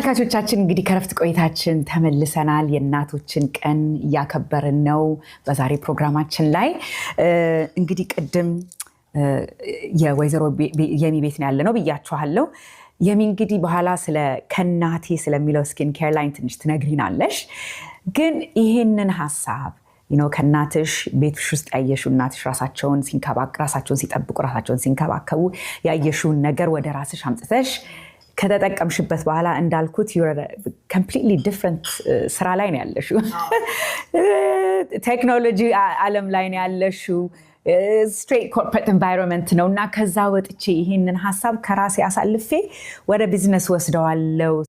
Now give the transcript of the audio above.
ተመልካቾቻችን እንግዲህ ከረፍት ቆይታችን ተመልሰናል። የእናቶችን ቀን እያከበርን ነው። በዛሬ ፕሮግራማችን ላይ እንግዲህ ቅድም የወይዘሮ የሚ ቤት ነው ያለነው ብያችኋለሁ። የሚ እንግዲህ በኋላ ስለ ከናቴ ስለሚለው ስኪን ኬር ላይን ትንሽ ትነግሪናለሽ። ግን ይሄንን ሐሳብ ከናትሽ ቤትሽ ውስጥ ያየሽው እናትሽ ራሳቸውን ሲጠብቁ ራሳቸውን ሲንከባከቡ ያየሽውን ነገር ወደ ራስሽ አምጥተሽ ከተጠቀምሽበት በኋላ እንዳልኩት completely different ስራ ላይ ነው ያለሽው። ቴክኖሎጂ ዓለም ላይ ነው ያለሽው። straight corporate environment ነውና ከዛ ወጥቼ ይሄንን ሐሳብ ከራሴ አሳልፌ ወደ ቢዝነስ ወስደዋለሁ